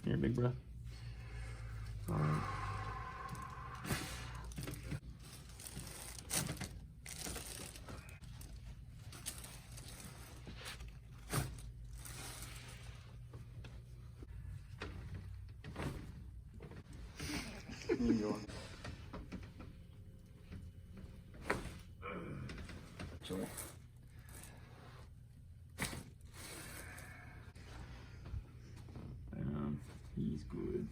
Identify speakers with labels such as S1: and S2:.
S1: Here, big breath. All right. Enjoy. Joel. He's good.